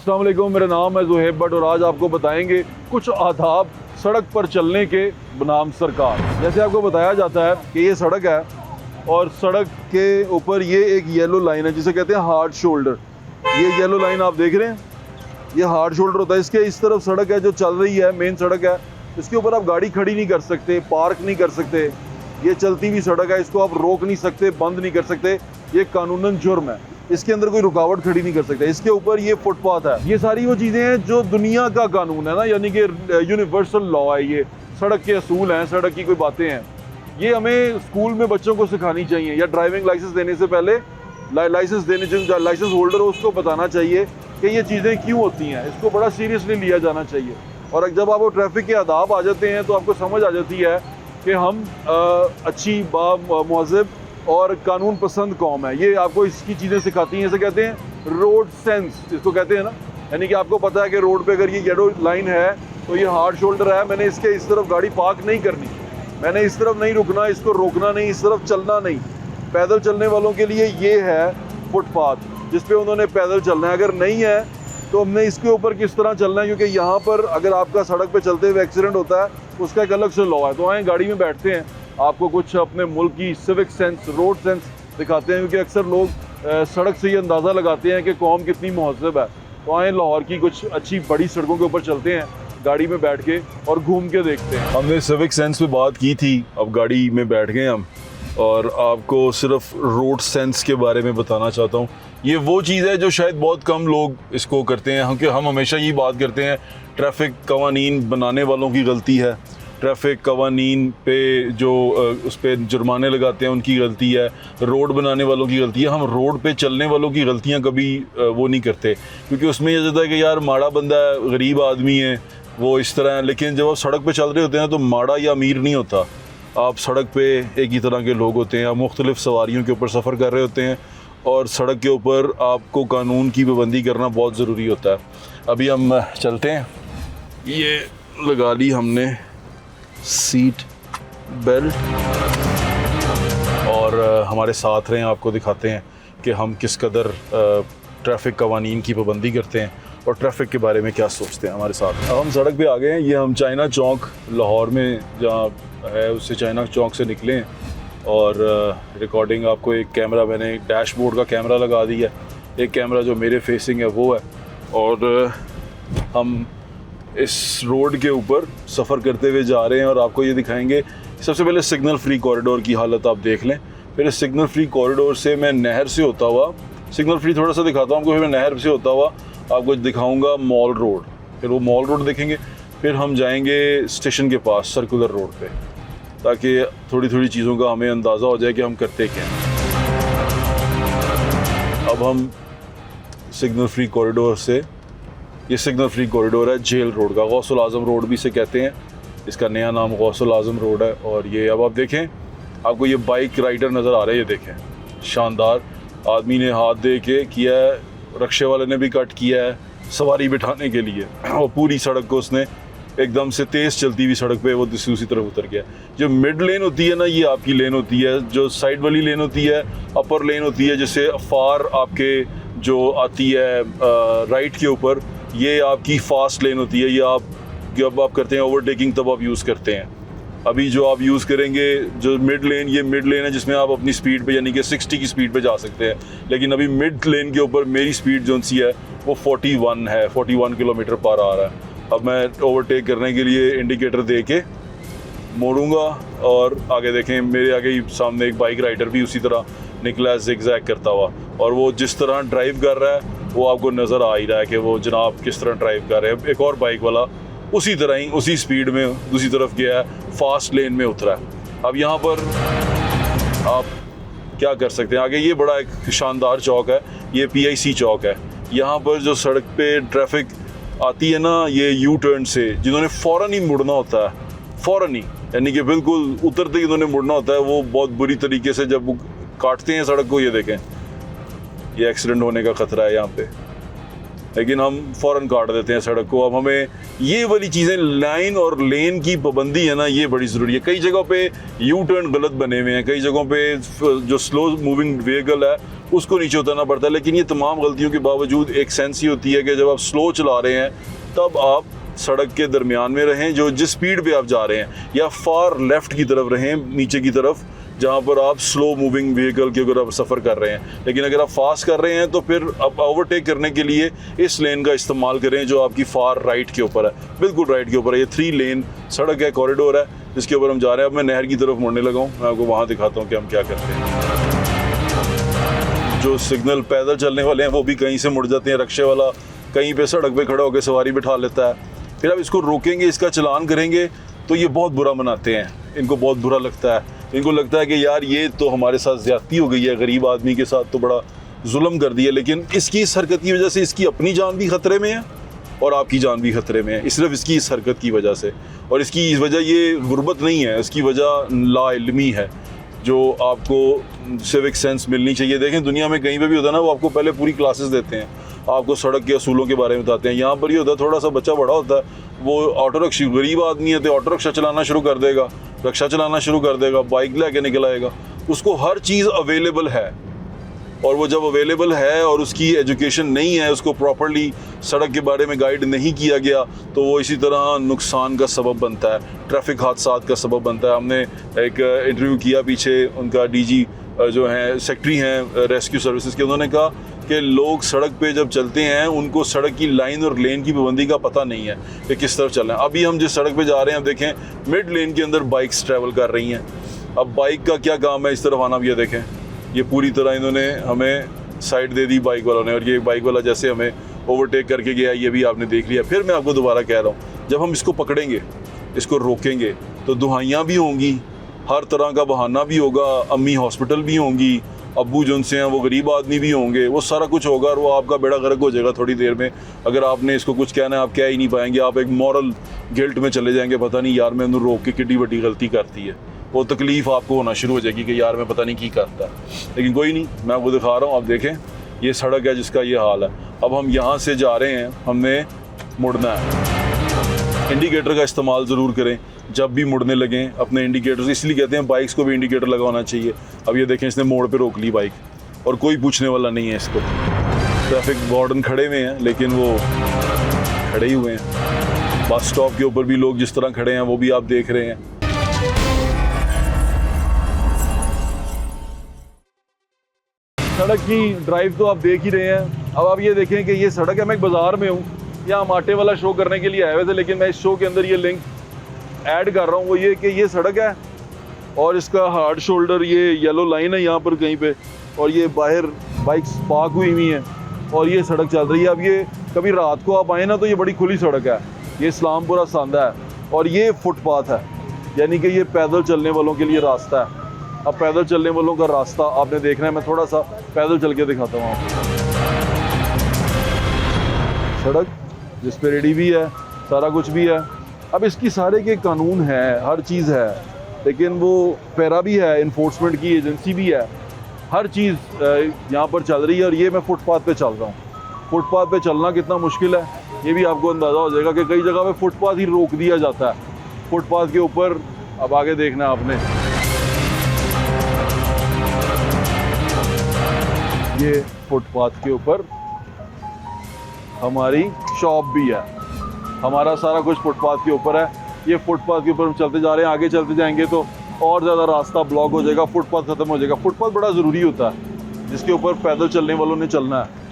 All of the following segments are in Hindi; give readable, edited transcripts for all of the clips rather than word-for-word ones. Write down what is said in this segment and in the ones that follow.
अस्सलाम वालेकुम, मेरा नाम है ज़ुहैब भट्ट और आज आपको बताएंगे कुछ आदाब सड़क पर चलने के बनाम सरकार। जैसे आपको बताया जाता है कि ये सड़क है और सड़क के ऊपर ये एक येलो लाइन है जिसे कहते हैं हार्ड शोल्डर। ये येलो लाइन आप देख रहे हैं, ये हार्ड शोल्डर होता है। इसके इस तरफ सड़क है जो चल रही है, मेन सड़क है। इसके ऊपर आप गाड़ी खड़ी नहीं कर सकते, पार्क नहीं कर सकते। ये चलती हुई सड़क है, इसको आप रोक नहीं सकते, बंद नहीं कर सकते। ये कानूनन जुर्म है, इसके अंदर कोई रुकावट खड़ी नहीं कर सकता। इसके ऊपर ये फुटपाथ है। ये सारी वो चीज़ें हैं जो दुनिया का कानून है ना, यानी कि यूनिवर्सल लॉ है। ये सड़क के असूल हैं, सड़क की कोई बातें हैं। ये हमें स्कूल में बच्चों को सिखानी चाहिए, या ड्राइविंग लाइसेंस देने से पहले लाइसेंस देने जो लाइसेंस होल्डर हो उसको बताना चाहिए कि ये चीज़ें क्यों होती हैं। इसको बड़ा सीरियसली लिया जाना चाहिए। और जब आप वो ट्रैफिक के आदाब आ जाते हैं तो आपको समझ आ जाती है कि हम अच्छी मुहज़्ज़ब और कानून पसंद कौम है। ये आपको इसकी चीज़ें सिखाती हैं। इसे कहते हैं रोड सेंस, इसको कहते हैं ना, यानी कि आपको पता है कि रोड पे अगर ये येलो लाइन है तो ये हार्ड शोल्डर है, मैंने इसके इस तरफ गाड़ी पार्क नहीं करनी, मैंने इस तरफ नहीं रुकना, इसको रोकना नहीं, इस तरफ चलना नहीं। पैदल चलने वालों के लिए ये है फुटपाथ जिस पे उन्होंने पैदल चलना है। अगर नहीं है तो हमने इसके ऊपर किस तरह चलना है, क्योंकि यहाँ पर अगर आपका सड़क पे चलते हुए एक्सीडेंट होता है उसका एक अलग से लॉ है। तो आए गाड़ी में बैठते हैं, आपको कुछ अपने मुल्क की सिविक सेंस, रोड सेंस दिखाते हैं, क्योंकि अक्सर लोग सड़क से ये अंदाज़ा लगाते हैं कि कौम कितनी मुहज़्ज़ब है। तो आए लाहौर की कुछ अच्छी बड़ी सड़कों के ऊपर चलते हैं गाड़ी में बैठ के और घूम के देखते हैं। हमने सिविक सेंस पे बात की थी, अब गाड़ी में बैठ गए हम और आपको सिर्फ रोड सेंस के बारे में बताना चाहता हूँ। ये वो चीज़ है जो शायद बहुत कम लोग इसको करते हैं, क्योंकि हम हमेशा ये बात करते हैं ट्रैफिक कवानीन बनाने वालों की गलती है, ट्रैफिक कवानीन पे जो उस पर जुर्माने लगाते हैं उनकी गलती है, रोड बनाने वालों की गलती है। हम रोड पे चलने वालों की गलतियाँ कभी वो नहीं करते, क्योंकि उसमें ये जाता है कि यार माड़ा बंदा है, गरीब आदमी है, वो इस तरह है। लेकिन जब आप सड़क पे चल रहे होते हैं तो माड़ा या अमीर नहीं होता, आप सड़क पे एक ही तरह के लोग होते हैं। आप मुख्तलिफ़ सवारियों के ऊपर सफ़र कर रहे होते हैं और सड़क के ऊपर आपको कानून की पाबंदी करना बहुत ज़रूरी होता है। अभी हम चलते हैं, ये लगा ली हमने सीट बेल्ट और हमारे साथ रहें, आपको दिखाते हैं कि हम किस कदर ट्रैफिक कवानीन की पाबंदी करते हैं और ट्रैफिक के बारे में क्या सोचते हैं हमारे साथ। अब हम सड़क पे आ गए हैं, ये हम चाइना चौक लाहौर में जहाँ है उससे चाइना चौक से निकले हैं और रिकॉर्डिंग आपको एक कैमरा, मैंने डैशबोर्ड का कैमरा लगा दिया, एक कैमरा जो मेरे फेसिंग है वो है। और हम इस रोड के ऊपर सफ़र करते हुए जा रहे हैं और आपको ये दिखाएंगे। सबसे पहले सिग्नल फ्री कॉरिडोर की हालत आप देख लें, फिर इस सिग्नल फ्री कॉरिडोर से मैं नहर से होता हुआ, सिग्नल फ्री थोड़ा सा दिखाता हूँ आपको, फिर मैं नहर से होता हुआ आपको दिखाऊंगा मॉल रोड, फिर वो मॉल रोड देखेंगे, फिर हम जाएंगे स्टेशन के पास सर्कुलर रोड पे, ताकि थोड़ी थोड़ी चीज़ों का हमें अंदाज़ा हो जाए कि हम करते क्या हैं। अब हम सिग्नल फ्री कॉरिडोर से, ये सिग्नल फ्री कॉरिडोर है जेल रोड का, गौसुल आज़म रोड भी इसे कहते हैं, इसका नया नाम गौसुल आज़म रोड है। और ये अब आप देखें, आपको ये बाइक राइडर नज़र आ रहे हैं, ये देखें शानदार, आदमी ने हाथ दे के किया है, रक्शे वाले ने भी कट किया है सवारी बिठाने के लिए, और पूरी सड़क को उसने एकदम से तेज़ चलती हुई सड़क पे वो दूसरी तरफ उतर गया। जो मिड लेन होती है ना, ये आपकी लेन होती है, जो साइड वाली लेन होती है अपर लेन होती है, जिससे फार आपके जो आती है राइट के ऊपर, ये आपकी फ़ास्ट लेन होती है। ये आप जब आप करते हैं ओवरटेकिंग तब आप यूज़ करते हैं। अभी जो आप यूज़ करेंगे जो मिड लेन, ये मिड लेन है जिसमें आप अपनी स्पीड पे यानी कि 60 की स्पीड पे जा सकते हैं। लेकिन अभी मिड लेन के ऊपर मेरी स्पीड जो सी है वो 41 है, 41 किलोमीटर पर आ रहा है। अब मैं ओवरटेक करने के लिए इंडिकेटर दे के मोड़ूंगा और आगे देखें, मेरे आगे ही सामने एक बाइक राइडर भी उसी तरह निकला है जिगजैग करता हुआ, और वो जिस तरह ड्राइव कर रहा है वो आपको नज़र आ ही रहा है कि वो जनाब किस तरह ड्राइव कर रहे हैं। एक और बाइक वाला उसी तरह ही उसी स्पीड में दूसरी तरफ गया है, फास्ट लेन में उतरा है। अब यहाँ पर आप क्या कर सकते हैं, आगे ये बड़ा एक शानदार चौक है, ये PIC चौक है। यहाँ पर जो सड़क पे ट्रैफिक आती है ना, ये यू टर्न से जिन्होंने फ़ौरन ही मुड़ना होता है, फ़ौरन ही, यानी कि बिल्कुल उतरते ही उन्होंने मुड़ना होता है, वो बहुत बुरी तरीके से जब वो काटते हैं सड़क को, ये देखें, ये एक्सीडेंट होने का ख़तरा है यहाँ पे, लेकिन हम फ़ौरन काट देते हैं सड़क को। अब हमें ये वाली चीज़ें, लाइन और लेन की पाबंदी है ना, ये बड़ी ज़रूरी है। कई जगहों पे यू टर्न गलत बने हुए हैं, कई जगहों पे जो स्लो मूविंग व्हीकल है उसको नीचे उतरना पड़ता है। लेकिन ये तमाम गलतियों के बावजूद एक सेंस ही होती है कि जब आप स्लो चला रहे हैं तब आप सड़क के दरमियान में रहें, जो जिस स्पीड पे आप जा रहे हैं, या फार लेफ़्ट की तरफ रहें, नीचे की तरफ, जहाँ पर आप स्लो मूविंग व्हीकल के अगर आप सफ़र कर रहे हैं। लेकिन अगर आप फास्ट कर रहे हैं तो फिर आप ओवरटेक करने के लिए इस लेन का इस्तेमाल करें जो आपकी फार राइट के ऊपर है, बिल्कुल राइट के ऊपर है। ये 3 लेन सड़क है, कॉरिडोर है जिसके ऊपर हम जा रहे हैं। अब मैं नहर की तरफ मुड़ने लगा हूँ, मैं आपको वहाँ दिखाता हूँ कि हम क्या करते हैं। जो सिग्नल पैदल चलने वाले हैं वो भी कहीं से मुड़ जाते हैं, रक्शे वाला कहीं पे सड़क पे खड़ा होकर सवारी बिठा लेता है। फिर आप इसको रोकेंगे, इसका चलान करेंगे तो ये बहुत बुरा मनाते हैं, इनको बहुत बुरा लगता है। इनको लगता है कि यार ये तो हमारे साथ ज़्यादती हो गई है, गरीब आदमी के साथ तो बड़ा जुल्म कर दिया। लेकिन इसकी इस हरकत की वजह से इसकी अपनी जान भी ख़तरे में है और आपकी जान भी ख़तरे में है, सिर्फ इसकी इस हरकत की वजह से। और इसकी इस वजह ये गुर्बत नहीं है, इसकी वजह लाइल्मी है, जो आपको सिविक सेंस मिलनी चाहिए। देखें दुनिया में कहीं पे भी होता है ना, वो आपको पहले पूरी क्लासेस देते हैं, आपको सड़क के असूलों के बारे में बताते हैं। यहाँ पर ये होता है, थोड़ा सा बच्चा बड़ा होता है, वो ऑटो रिक्शा, गरीब आदमी है तो ऑटो रिक्शा चलाना शुरू कर देगा, रिक्शा चलाना शुरू कर देगा, बाइक लेके निकल आएगा। उसको हर चीज़ अवेलेबल है, और वो जब अवेलेबल है और उसकी एजुकेशन नहीं है, उसको प्रॉपर्ली सड़क के बारे में गाइड नहीं किया गया, तो वो इसी तरह नुकसान का सबब बनता है, ट्रैफिक हादसात का सबब बनता है। हमने एक इंटरव्यू किया पीछे, उनका डीजी जो हैं, सेक्रेटरी हैं रेस्क्यू सर्विसेज के, उन्होंने कहा कि लोग सड़क पे जब चलते हैं उनको सड़क की लाइन और लेन की पाबंदी का पता नहीं है कि किस तरफ चलना है। अभी हम जिस सड़क पे जा रहे हैं, अब देखें मिड लेन के अंदर बाइक्स ट्रैवल कर रही हैं। अब बाइक का क्या काम है इस तरफ आना, भी ये देखें, ये पूरी तरह इन्होंने हमें साइड दे दी बाइक वालों ने, और ये बाइक वाला जैसे हमें ओवरटेक करके गया, ये भी आपने देख लिया। फिर मैं आपको दोबारा कह रहा हूँ, जब हम इसको पकड़ेंगे, इसको रोकेंगे, तो दुहाइयाँ भी होंगी, हर तरह का बहाना भी होगा, अम्मी हॉस्पिटल भी होंगी, अब्बू जो उनसे हैं वो गरीब आदमी भी होंगे, वो सारा कुछ होगा और वो आपका बेड़ा गर्क हो जाएगा थोड़ी देर में। अगर आपने इसको कुछ कहना है, आप कह ही नहीं पाएंगे, आप एक मॉरल गिल्ट में चले जाएंगे, पता नहीं यार मैंने रोक के कितनी बड़ी गलती करती है। वो तकलीफ़ आपको होना शुरू हो जाएगी कि यार मैं पता नहीं की करता है। लेकिन कोई नहीं, मैं आपको दिखा रहा हूँ, आप देखें ये सड़क है जिसका ये हाल है। अब हम यहाँ से जा रहे हैं, हमने मुड़ना है। इंडिकेटर का इस्तेमाल ज़रूर करें जब भी मुड़ने लगें, अपने इंडिकेटर्स, इसलिए कहते हैं बाइक्स को भी इंडिकेटर लगाना चाहिए। अब ये देखें, इसने मोड़ पे रोक ली बाइक और कोई पूछने वाला नहीं है इसको। ट्रैफिक वार्डन खड़े हुए हैं, लेकिन वो खड़े ही हुए हैं। बस स्टॉप के ऊपर भी लोग जिस तरह खड़े हैं वो भी आप देख रहे हैं। सड़क की ड्राइव तो आप देख ही रहे हैं। अब आप ये देखें कि ये सड़क है, मैं एक बाज़ार में हूँ, यहाँ हम आटे वाला शो करने के लिए आए हुए थे, लेकिन मैं इस शो के अंदर ये लिंक ऐड कर रहा हूँ, वो ये कि ये सड़क है और इसका हार्ड शोल्डर, ये येलो लाइन है यहाँ पर कहीं पे, और ये बाहर बाइक्स पार्क हुई हुई हैं और ये सड़क चल रही है। अब ये कभी रात को आप आए ना तो ये बड़ी खुली सड़क है, ये इस्लामपुरा सांदा है और ये फुटपाथ है, यानी कि ये पैदल चलने वालों के लिए रास्ता है। अब पैदल चलने वालों का रास्ता आपने देखना है, मैं थोड़ा सा पैदल चल के दिखाता हूँ आपको। सड़क जिस पे रेडी भी है, सारा कुछ भी है। अब इसकी सारे के कानून है, हर चीज़ है, लेकिन वो पैरा भी है, इन्फोर्समेंट की एजेंसी भी है, हर चीज़ यहाँ पर चल रही है। और ये मैं फुटपाथ पे चल रहा हूँ। फुटपाथ पे चलना कितना मुश्किल है ये भी आपको अंदाज़ा हो जाएगा कि कई जगह पे फुटपाथ ही रोक दिया जाता है। फुटपाथ के ऊपर अब आगे देखना है आपने, ये फुटपाथ के ऊपर हमारी शॉप भी है, हमारा सारा कुछ फुटपाथ के ऊपर है। ये फुटपाथ के ऊपर हम चलते जा रहे हैं, आगे चलते जाएंगे तो और ज़्यादा रास्ता ब्लॉक हो जाएगा, फुटपाथ ख़त्म हो जाएगा। फुटपाथ बड़ा ज़रूरी होता है जिसके ऊपर पैदल चलने वालों ने चलना है।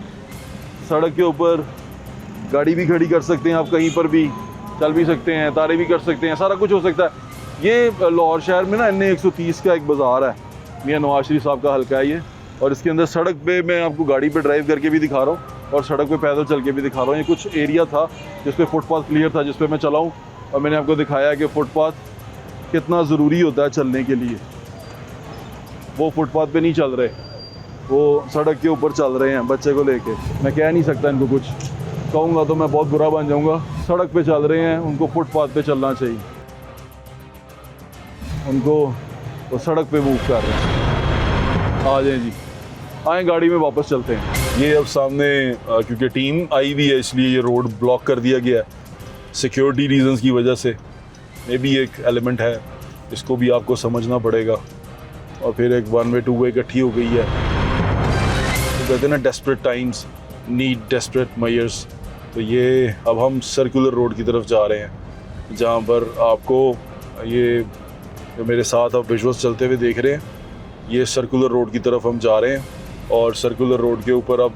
सड़क के ऊपर गाड़ी भी खड़ी कर सकते हैं आप, कहीं पर भी चल भी सकते हैं, तारे भी कर सकते हैं, सारा कुछ हो सकता है। ये लाहौर शहर में ना NA 130 का एक बाज़ार है, मियां नवाज शरीफ साहब का हल्का है ये, और इसके अंदर सड़क पे मैं आपको गाड़ी पे ड्राइव करके भी दिखा रहा हूँ और सड़क पे पैदल चल के भी दिखा रहा हूँ। ये कुछ एरिया था जिस पे फुटपाथ क्लियर था, जिस पे मैं चलाऊँ, और मैंने आपको दिखाया कि फुटपाथ कितना ज़रूरी होता है चलने के लिए। वो फुटपाथ पे नहीं चल रहे, वो सड़क के ऊपर चल रहे हैं बच्चे को लेके। मैं कह नहीं सकता इनको कुछ, कहूँगा तो मैं बहुत बुरा बन जाऊँगा। सड़क पे चल रहे हैं, उनको फुटपाथ पे चलना चाहिए, उनको वो सड़क पे मूव कर रहे हैं। आ जाएं जी, आए गाड़ी में वापस चलते हैं। ये अब सामने क्योंकि टीम आई हुई है इसलिए ये रोड ब्लॉक कर दिया गया है सिक्योरिटी रीजंस की वजह से। मे भी एक एलिमेंट है, इसको भी आपको समझना पड़ेगा। और फिर एक 1 वे 2 वे इकट्ठी हो गई है। तो कहते हैं ना desperate times need desperate measures. तो ये अब हम सर्कुलर रोड की तरफ जा रहे हैं जहाँ पर आपको ये जो मेरे साथ आप विजुअल्स चलते हुए देख रहे हैं, ये सर्कुलर रोड की तरफ हम जा रहे हैं। और सर्कुलर रोड के ऊपर अब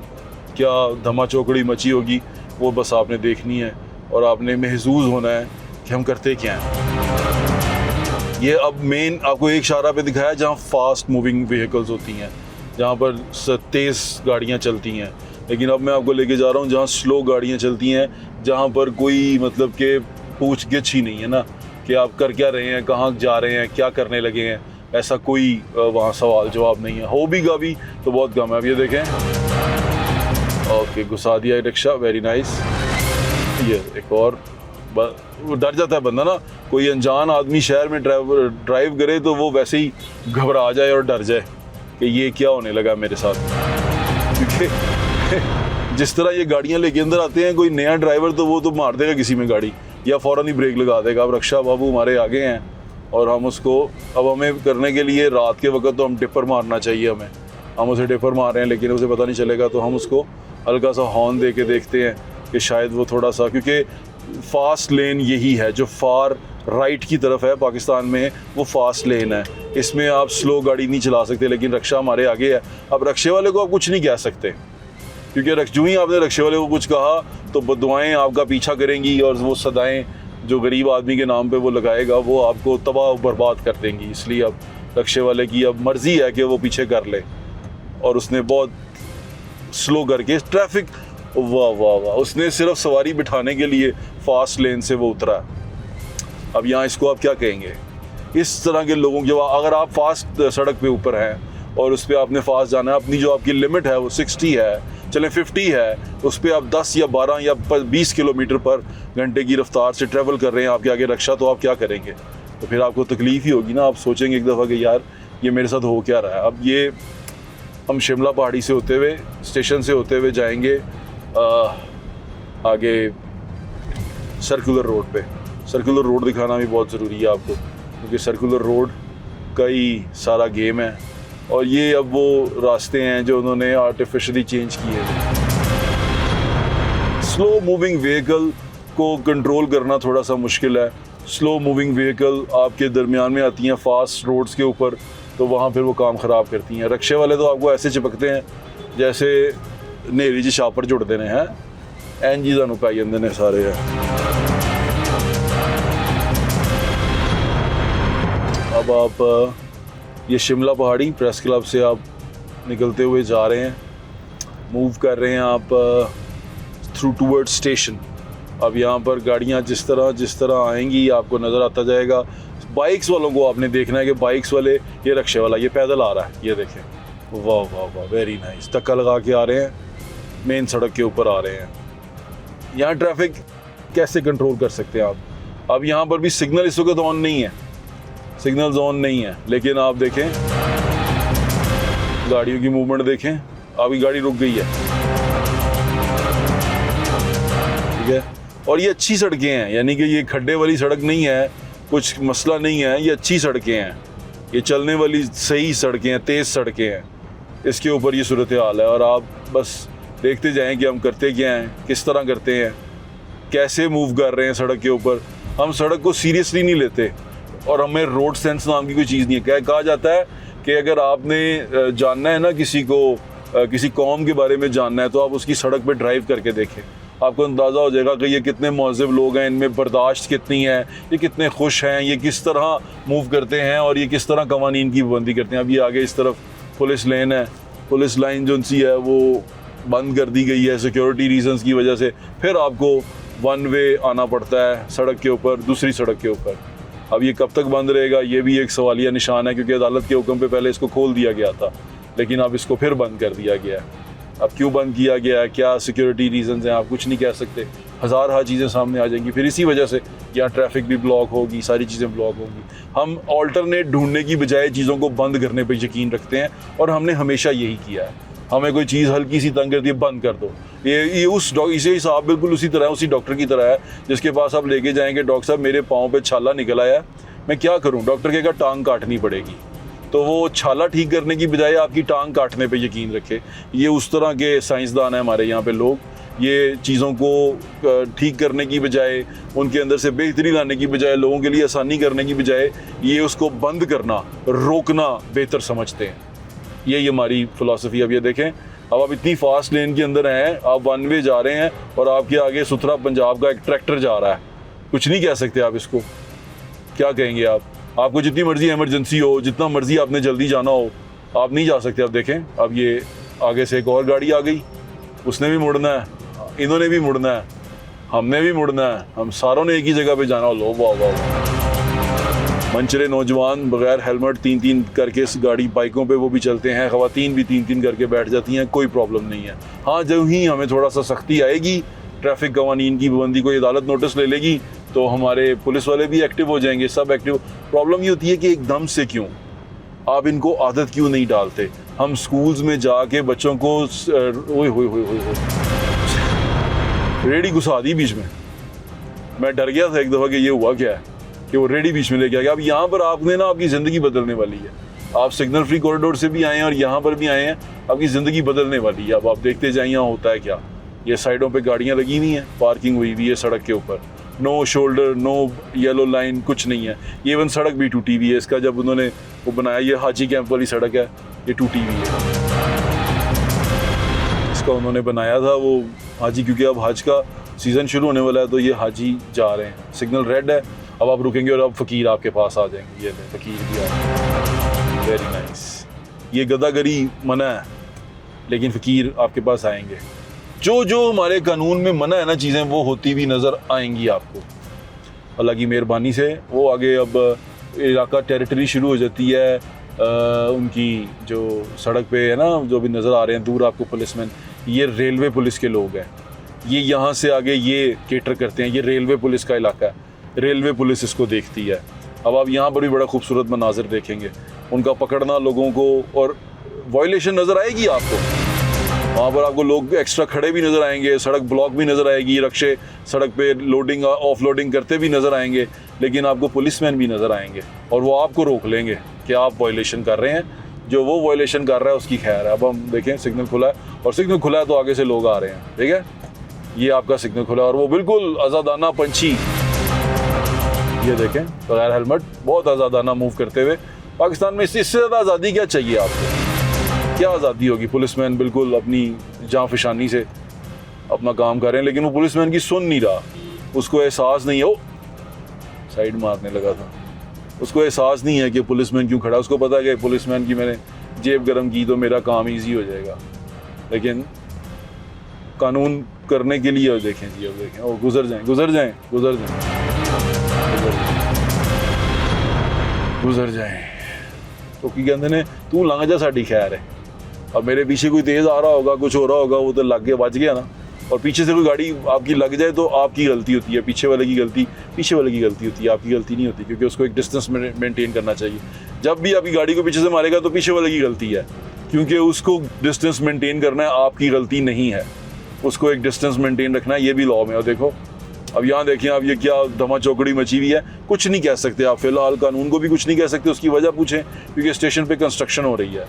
क्या धमा चौकड़ी मची होगी वो बस आपने देखनी है और आपने महसूस होना है कि हम करते क्या हैं। ये अब मेन आपको एक इशारा पे दिखाया जहाँ फास्ट मूविंग व्हीकल्स होती हैं, जहाँ पर तेज़ गाड़ियाँ चलती हैं। लेकिन अब मैं आपको लेके जा रहा हूँ जहाँ स्लो गाड़ियाँ चलती हैं, जहाँ पर कोई मतलब कि पूछ गिछ ही नहीं है ना कि आप कर क्या रहे हैं, कहाँ जा रहे हैं, क्या करने लगे हैं। ऐसा कोई वहाँ सवाल जवाब नहीं है, होगा भी तो बहुत कम है। अब ये देखें, ओके घुसा दिया रिक्शा, वेरी नाइस। ये एक और डर जाता है बंदा ना, कोई अनजान आदमी शहर में ड्राइव करे तो वो वैसे ही घबरा जाए और डर जाए कि ये क्या होने लगा मेरे साथ। क्योंकि जिस तरह ये गाड़ियाँ लेके अंदर आते हैं, कोई नया ड्राइवर तो वो तो मार देगा किसी में गाड़ी या फ़ौरन ही ब्रेक लगा देगा। अब रक्षा बाबू हमारे आगे हैं और हम उसको अब हमें करने के लिए रात के वक्त तो हम टिपर मारना चाहिए हमें, हम उसे टिपर मार रहे हैं लेकिन उसे पता नहीं चलेगा, तो हम उसको हल्का सा हॉर्न दे के देखते हैं कि शायद वो थोड़ा सा, क्योंकि फ़ास्ट लेन यही है जो फार राइट की तरफ है पाकिस्तान में, वो फास्ट लेन है। इसमें आप स्लो गाड़ी नहीं चला सकते, लेकिन रक्षा हमारे आगे है। अब रक्षे वाले को आप कुछ नहीं कह सकते क्योंकि जो ही आपने रक्षे वाले को कुछ कहा तो बदुआएँ आपका पीछा करेंगी और वो सदाएँ जो गरीब आदमी के नाम पे वो लगाएगा वो आपको तबाह बर्बाद कर देंगी। इसलिए अब रक्षे वाले की अब मर्ज़ी है कि वो पीछे कर ले, और उसने बहुत स्लो करके ट्रैफिक, वाह वाह वाह, उसने सिर्फ सवारी बिठाने के लिए फास्ट लेन से वो उतरा। अब यहाँ इसको आप क्या कहेंगे? इस तरह के लोगों के, अगर आप फास्ट सड़क पे ऊपर हैं और उस पर आपने फास्ट जाना है, अपनी जो आपकी लिमिट है वो 60 है, चलें 50 है, उस पर आप 10 या 12 या 20 किलोमीटर पर घंटे की रफ्तार से ट्रैवल कर रहे हैं, आपके आगे रक्षा, तो आप क्या करेंगे? तो फिर आपको तकलीफ़ ही होगी ना। आप सोचेंगे एक दफ़ा कि यार ये मेरे साथ हो क्या रहा है। अब ये हम शिमला पहाड़ी से होते हुए, स्टेशन से होते हुए जाएंगे आगे सर्कुलर रोड पे। सर्कुलर रोड दिखाना भी बहुत ज़रूरी है आपको, क्योंकि सर्कुलर रोड का ही सारा गेम है। और ये अब वो रास्ते हैं जो उन्होंने आर्टिफिशियली चेंज किए हैं। स्लो मूविंग व्हीकल को कंट्रोल करना थोड़ा सा मुश्किल है। स्लो मूविंग व्हीकल आपके दरमियान में आती हैं फास्ट रोड्स के ऊपर, तो वहाँ फिर वो काम ख़राब करती हैं। रक्षे वाले तो आपको ऐसे चिपकते हैं जैसे नेरी जी छापर जुड़ देने हैं, एन जी तुहानू पाई जांदे ने सारे है। अब आप ये शिमला पहाड़ी प्रेस क्लब से आप निकलते हुए जा रहे हैं, मूव कर रहे हैं आप थ्रू टूवर्ड्स स्टेशन। अब यहाँ पर गाड़ियाँ जिस तरह आएंगी आपको नज़र आता जाएगा। बाइक्स वालों को आपने देखना है कि बाइक्स वाले, ये रक्षे वाला ये पैदल आ रहा है, ये देखें, वाह वाह वाह, वेरी नाइस, धक्का लगा के आ रहे हैं, मेन सड़क के ऊपर आ रहे हैं। यहाँ ट्रैफिक कैसे कंट्रोल कर सकते हैं आप? अब यहाँ पर भी सिग्नल इस वक्त ऑन नहीं है, सिग्नल ऑन नहीं है, लेकिन आप देखें गाड़ियों की मूवमेंट देखें, अभी गाड़ी रुक गई है, ठीक है। और ये अच्छी सड़कें हैं, यानी कि ये खड्डे वाली सड़क नहीं है, कुछ मसला नहीं है, ये अच्छी सड़कें हैं, ये चलने वाली सही सड़कें हैं, तेज़ सड़कें हैं। इसके ऊपर ये सूरत हाल है और आप बस देखते जाएं कि हम करते क्या हैं, किस तरह करते हैं, कैसे मूव कर रहे हैं सड़क के ऊपर। हम सड़क को सीरियसली नहीं लेते और हमें रोड सेंस नाम की कोई चीज़ नहीं है। कहा जाता है कि अगर आपने जानना है ना किसी को, किसी कौम के बारे में जानना है, तो आप उसकी सड़क पे ड्राइव करके देखें, आपको अंदाज़ा हो जाएगा कि ये कितने महज़ब लोग हैं, इनमें बर्दाश्त कितनी है, ये कितने खुश हैं, ये किस तरह मूव करते हैं और ये किस तरह कवानीन की पाबंदी करते हैं। अभी आगे इस तरफ पुलिस लेन है, पुलिस लाइन जो सी है वो बंद कर दी गई है सिक्योरिटी रीजंस की वजह से। फिर आपको 1 वे आना पड़ता है सड़क के ऊपर, दूसरी सड़क के ऊपर। अब ये कब तक बंद रहेगा, ये भी एक सवालिया निशान है, क्योंकि अदालत के हुक्म पे पहले इसको खोल दिया गया था, लेकिन अब इसको फिर बंद कर दिया गया है। अब क्यों बंद किया गया है, क्या सिक्योरिटी रीजंस हैं, आप कुछ नहीं कह सकते, हज़ार चीज़ें सामने आ जाएंगी। फिर इसी वजह से यहाँ ट्रैफिक भी ब्लॉक होगी, सारी चीज़ें ब्लॉक होंगी। हम ऑल्टरनेट ढूंढने की बजाय चीज़ों को बंद करने पर यकीन रखते हैं और हमने हमेशा यही किया है। हमें कोई चीज़ हल्की सी तंग करती है, बंद कर दो। ये इसे हिसाब बिल्कुल उसी तरह, उसी डॉक्टर की तरह है जिसके पास आप लेके जाएंगे, डॉक्टर साहब मेरे पाँव पे छाला निकल आया, मैं क्या करूं? डॉक्टर कहेगा टांग काटनी पड़ेगी। तो वो छाला ठीक करने की बजाय आपकी टांग काटने पे यकीन रखे। ये उस तरह के साइंसदान हैं हमारे यहाँ पे लोग। ये चीज़ों को ठीक करने की बजाय, उनके अंदर से बेहतरी लाने की बजाय, लोगों के लिए आसानी करने की बजाय ये उसको बंद करना, रोकना बेहतर समझते हैं। यही हमारी फ़िलासफ़ी। अब ये देखें, अब आप इतनी फास्ट लेन के अंदर हैं, आप वन वे जा रहे हैं और आपके आगे सुथरा पंजाब का एक ट्रैक्टर जा रहा है। कुछ नहीं कह सकते आप इसको, क्या कहेंगे आप? आपको जितनी मर्जी इमरजेंसी हो, जितना मर्जी आपने जल्दी जाना हो, आप नहीं जा सकते। अब देखें, अब ये आगे से एक और गाड़ी आ गई, उसने भी मुड़ना है, इन्होंने भी मुड़ना है, हमने भी मुड़ना है, हम सारों ने एक ही जगह पे जाना हो। लो वाह वाह, मनचरे नौजवान बगैर हेलमेट 3-3 करके इस गाड़ी बाइकों पे वो भी चलते हैं, ख़वातीन भी 3-3 करके बैठ जाती हैं, कोई प्रॉब्लम नहीं है। हाँ, जब ही हमें थोड़ा सा सख्ती आएगी, ट्रैफिक कवानीन की पाबंदी, कोई अदालत नोटिस ले लेगी, तो हमारे पुलिस वाले भी एक्टिव हो जाएंगे, सब एक्टिव। प्रॉब्लम ये होती है कि एकदम से क्यों आप इनको आदत क्यों नहीं डालते? हम स्कूल्स में जाके बच्चों को रेडी घुसा दी बीच में। मैं डर गया था एक दफ़ा कि ये हुआ क्या है कि वो रेडी बीच में लेके आ गया। अब यहाँ पर आपने ना आपकी ज़िंदगी बदलने वाली है। आप सिग्नल फ्री कॉरिडोर से भी आए हैं और यहाँ पर भी आए हैं, आपकी ज़िंदगी बदलने वाली है। अब आप देखते जाइए यहाँ होता है क्या। ये साइडों पे गाड़ियाँ लगी हुई हैं, पार्किंग हुई हुई है सड़क के ऊपर, no shoulder, no yellow line, कुछ नहीं है। ये इवन सड़क भी टूटी हुई है। इसका जब उन्होंने वो बनाया, ये हाजी कैंप वाली सड़क है, ये टूटी हुई है। इसका उन्होंने बनाया था वो हाजी, क्योंकि अब हज का सीज़न शुरू होने वाला है, तो ये हाजी जा रहे हैं। सिग्नल रेड है, अब आप रुकेंगे और अब फ़कीर आपके पास आ जाएंगे। ये फ़कीर भी आ रहे, वेरी नाइस। ये गदागरी मना है, लेकिन फ़कीर आपके पास आएंगे। जो जो हमारे कानून में मना है ना चीज़ें, वो होती भी नज़र आएंगी आपको अल्लाह की मेहरबानी से। वो आगे अब इलाका टेरिटरी शुरू हो जाती है उनकी, जो सड़क पे है ना, जो भी नज़र आ रहे हैं दूर आपको पुलिसमैन, ये रेलवे पुलिस के लोग हैं। ये यहाँ से आगे ये केटर करते हैं, ये रेलवे पुलिस का इलाका है, रेलवे पुलिस इसको देखती है। अब आप यहाँ पर भी बड़ा खूबसूरत मनाजिर देखेंगे, उनका पकड़ना लोगों को, और वायलेशन नज़र आएगी आपको। वहाँ पर आपको लोग एक्स्ट्रा खड़े भी नज़र आएंगे, सड़क ब्लॉक भी नज़र आएगी, रक्शे सड़क पे लोडिंग ऑफ लोडिंग करते भी नज़र आएंगे, लेकिन आपको पुलिसमैन भी नज़र आएंगे और वो आपको रोक लेंगे कि आप वायलेशन कर रहे हैं। जो वो वायलेशन कर रहा है उसकी खैर है। अब हम देखें, सिग्नल खुला है, और सिग्नल खुला है तो आगे से लोग आ रहे हैं, ठीक है, ये आपका सिग्नल खुला है, और वो बिल्कुल आज़ादाना पंछी, ये देखें, बगैर हेलमेट बहुत आज़ादाना मूव करते हुए। पाकिस्तान में इससे ज़्यादा आज़ादी क्या चाहिए आपको? क्या आज़ादी होगी? पुलिसमैन बिल्कुल अपनी जान फिशानी से अपना काम कर रहे हैं, लेकिन वो पुलिसमैन की सुन नहीं रहा, उसको एहसास नहीं है। वो साइड मारने लगा था, उसको एहसास नहीं है कि पुलिसमैन क्यों खड़ा। उसको पता है कि पुलिसमैन की मैंने जेब गर्म की तो मेरा काम ईजी हो जाएगा, लेकिन कानून करने के लिए देखें जी, अब देखें, और गुजर जाएं गुजर जाएं गुजर जाएं गुजर जाएं, तो की कहते ने तू लंघ जा, साड़ी खैर है। अब मेरे पीछे कोई तेज़ आ रहा होगा, कुछ हो रहा होगा, वो तो लग के बच गया ना, और पीछे से कोई गाड़ी आपकी लग जाए तो आपकी गलती होती है, पीछे वाले की गलती होती है, आपकी गलती नहीं होती, क्योंकि उसको एक डिस्टेंस मेंटेन करना चाहिए। जब भी आपकी गाड़ी को पीछे से मारेगा तो पीछे वाले की गलती है, क्योंकि उसको डिस्टेंस मेंटेन करना है, आपकी गलती नहीं है, उसको एक डिस्टेंस मेंटेन रखना है, ये भी लॉ में। और देखो अब यहाँ देखें, अब ये क्या धमा चौकड़ी मची हुई है। कुछ नहीं कह सकते आप फिलहाल, कानून को भी कुछ नहीं कह सकते। उसकी वजह पूछें, क्योंकि स्टेशन पे कंस्ट्रक्शन हो रही है,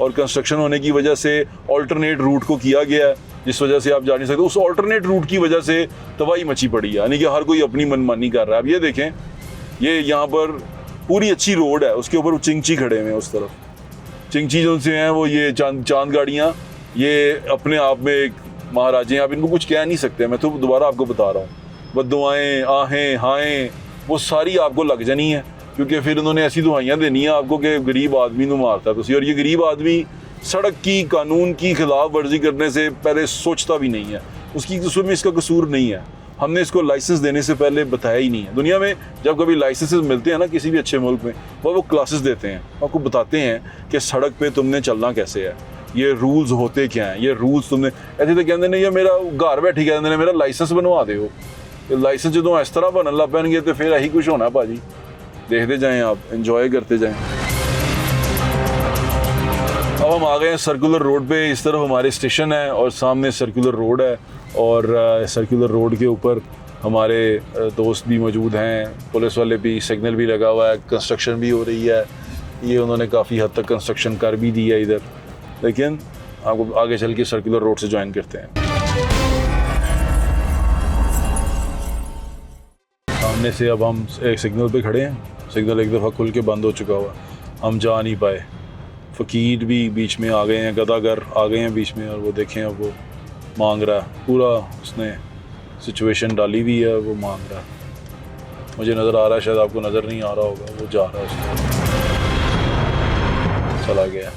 और कंस्ट्रक्शन होने की वजह से ऑल्टरनेट रूट को किया गया है, जिस वजह से आप जा नहीं सकते। उस ऑल्टरनेट रूट की वजह से तबाही मची पड़ी है, यानी कि हर कोई अपनी मनमानी कर रहा है। अब ये देखें, ये यहाँ पर पूरी अच्छी रोड है, उसके ऊपर चिंगची खड़े हुए हैं उस तरफ। चिंगची जो से हैं वो ये चांद गाड़ियाँ, ये अपने आप में एक महाराजे हैं, आप इनको कुछ कह नहीं सकते। मैं तो दोबारा आपको बता रहा हूँ, बद्दुआएं, आहें, हाएं, वो सारी आपको लग जानी है, क्योंकि फिर उन्होंने ऐसी दुआइयाँ देनी है आपको कि गरीब आदमी को मारता है। और ये गरीब आदमी सड़क की कानून की खिलाफ वर्जी करने से पहले सोचता भी नहीं है, उसकी कसूर में इसका कसूर नहीं है। हमने इसको लाइसेंस देने से पहले बताया ही नहीं है। दुनिया में जब कभी लाइसेंसेस मिलते हैं ना किसी भी अच्छे मुल्क में, वो क्लासेस देते हैं, आपको बताते हैं कि सड़क पे तुमने चलना कैसे है, ये रूल्स होते क्या हैं, ये रूल्स तुमने ऐसे तो कहते नहीं, ये मेरा घर बैठी कहते ने मेरा लाइसेंस बनवा दो। लाइसेंस जो इस तरह बनने लग पैनगे तो फिर यही कुछ होना भाजी। देखते जाएँ आप, इंजॉय करते जाएँ। अब अब हम आ गए हैं सर्कुलर रोड पे। इस तरफ हमारे स्टेशन है और सामने सर्कुलर रोड है, और सर्कुलर रोड के ऊपर हमारे दोस्त भी मौजूद हैं, पुलिस वाले भी, सिग्नल भी लगा हुआ है, कंस्ट्रक्शन भी हो रही है। ये उन्होंने काफ़ी हद तक कंस्ट्रक्शन कर भी दी है इधर, लेकिन आपको आगे चल के सर्कुलर रोड से ज्वाइन करते हैं। सामने से अब हम एक सिग्नल पे खड़े हैं, सिग्नल एक दफ़ा खुल के बंद हो चुका हुआ, हम जा नहीं पाए। फ़कीर भी बीच में आ गए हैं, गदागर आ गए हैं बीच में, और वो देखें अब वो मांग रहा है, पूरा उसने सिचुएशन डाली हुई है, वो मांग रहा है। मुझे नज़र आ रहा है, शायद आपको नज़र नहीं आ रहा होगा, वो जा रहा है उसको, चला गया।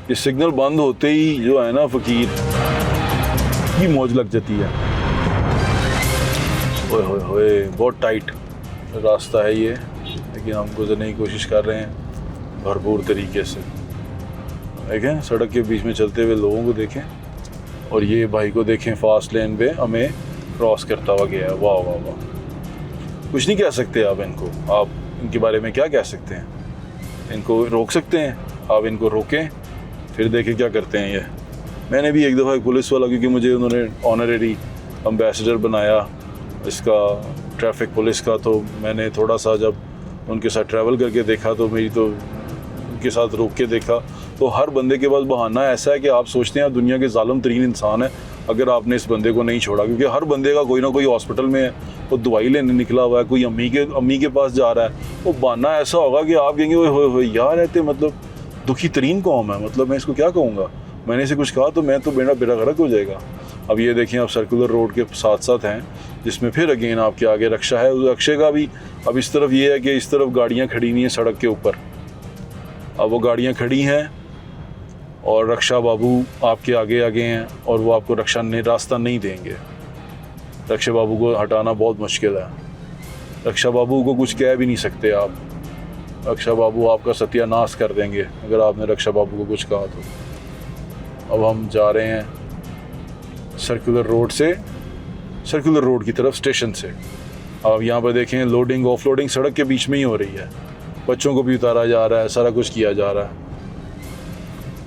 ये सिग्नल बंद होते ही जो है ना फ़कीर की मौज लग जाती है। ओए होए होए, बहुत टाइट रास्ता है ये, लेकिन हम गुजरने की कोशिश कर रहे हैं भरपूर तरीके से। देखें सड़क के बीच में चलते हुए लोगों को देखें, और ये भाई को देखें फास्ट लेन पे हमें क्रॉस करता हुआ गया है। वाह वाह वाह, कुछ नहीं कह सकते आप इनको, आप इनके बारे में क्या कह सकते हैं? इनको रोक सकते हैं, आप इनको रोकें फिर देखें क्या करते हैं ये। मैंने भी एक दफ़ा एक पुलिस वाला, क्योंकि मुझे उन्होंने ऑनरेरी एम्बेसडर बनाया इसका ट्रैफिक पुलिस का, तो मैंने थोड़ा सा जब उनके साथ ट्रैवल करके देखा तो मेरी तो उनके साथ रोक के देखा, तो हर बंदे के पास बहाना ऐसा है कि आप सोचते हैं आप दुनिया के जालिम तरीन इंसान है अगर आपने इस बंदे को नहीं छोड़ा, क्योंकि हर बंदे का कोई ना कोई हॉस्पिटल में है, वो दवाई लेने निकला हुआ है, कोई अम्मी के पास जा रहा है, वो बहाना ऐसा होगा कि आप कहेंगे ओए यार रहते मतलब दुखी तरीन कौम है, मतलब मैं इसको क्या कहूँगा, मैंने इसे कुछ कहा तो मैं तो बेड़ा गर्क हो जाएगा। अब ये देखें आप सर्कुलर रोड के साथ साथ हैं, जिसमें फिर अगेन आपके आगे रक्षा है। उस रक्षे का भी अब इस तरफ ये है कि इस तरफ गाड़ियाँ खड़ी हुई हैं सड़क के ऊपर, अब वो गाड़ियाँ खड़ी हैं और रक्षा बाबू आपके आगे आगे हैं, और वो आपको रास्ता नहीं देंगे। रक्षा बाबू को हटाना बहुत मुश्किल है, रक्षा बाबू को कुछ कह भी नहीं सकते आप, रक्षा बाबू आपका सत्यानाश कर देंगे अगर आपने रक्षा बाबू को कुछ कहा तो। अब हम जा रहे हैं सर्कुलर रोड से, सर्कुलर रोड की तरफ स्टेशन से। अब यहाँ पर देखें लोडिंग ऑफलोडिंग सड़क के बीच में ही हो रही है, बच्चों को भी उतारा जा रहा है, सारा कुछ किया जा रहा है।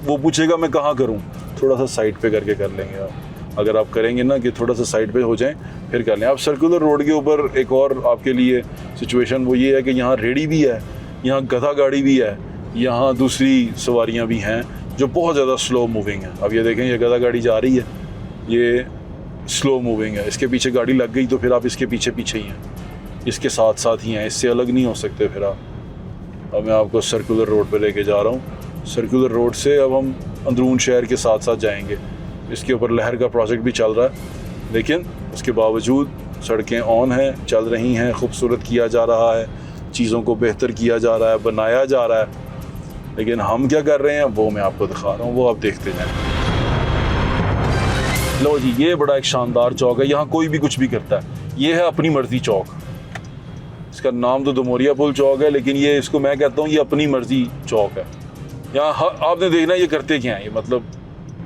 वो पूछेगा मैं कहाँ करूँ, थोड़ा सा साइड पे करके कर लेंगे आप, अगर आप करेंगे ना कि थोड़ा सा साइड पे हो जाएं फिर कर लें। आप सर्कुलर रोड के ऊपर एक और आपके लिए सिचुएशन वो ये है कि यहाँ रेडी भी है, यहाँ गधा गाड़ी भी है, यहाँ दूसरी सवारियाँ भी हैं जो बहुत ज़्यादा स्लो मूविंग है। अब ये देखें ये गधा गाड़ी जा रही है, ये स्लो मूविंग है, इसके पीछे गाड़ी लग गई तो फिर आप इसके पीछे पीछे ही हैं, इसके साथ साथ ही हैं, इससे अलग नहीं हो सकते फिर आप। अब मैं आपको सर्कुलर रोड पे लेके जा रहा हूँ। सर्कुलर रोड से अब हम अंदरून शहर के साथ साथ जाएंगे। इसके ऊपर लहर का प्रोजेक्ट भी चल रहा है, लेकिन उसके बावजूद सड़कें ऑन हैं, चल रही हैं, खूबसूरत किया जा रहा है, चीज़ों को बेहतर किया जा रहा है, बनाया जा रहा है। लेकिन हम क्या कर रहे हैं वो मैं आपको दिखा रहा हूँ, वो आप देखते जाएं। लो जी, ये बड़ा एक शानदार चौक है, यहाँ कोई भी कुछ भी करता है। ये है अपनी मर्जी चौक, इसका नाम तो दमोरिया पुल चौक है, लेकिन ये इसको मैं कहता हूँ ये अपनी मर्जी चौक है। यहाँ आपने देखना ये करते क्या हैं, ये मतलब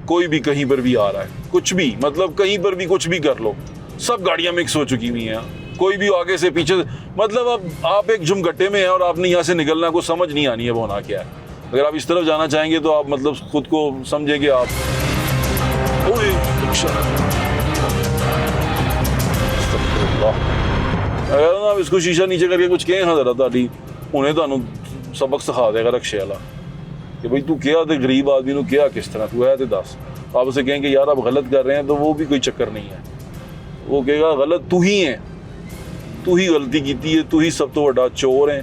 कोई भी कहीं पर भी आ रहा है, कुछ भी मतलब कहीं पर भी कुछ भी कर लो, सब गाड़ियाँ मिक्स हो चुकी हुई हैं, कोई भी आगे से पीछे, मतलब अब आप एक झुमगट्टे में हैं और आपने यहाँ से निकलना को समझ नहीं आनी है वो होना क्या है। अगर आप इस तरफ जाना चाहेंगे तो आप मतलब खुद को समझेंगे आप अगर आप इसको शीशा नीचे करके कुछ कहें हाँ जरा ताड़ी उन्हें तो सबक सिखा देगा रक्षे वाला कि भाई तू क्या ते गरीब आदमी को क्या किस तरह तू है तो दस। आप उसे कहेंगे यार आप गलत कर रहे हैं तो वो भी कोई चक्कर नहीं है, वो कहेगा गलत तू ही है, तू ही गलती की है, तू ही सब तो बड़ा चोर है,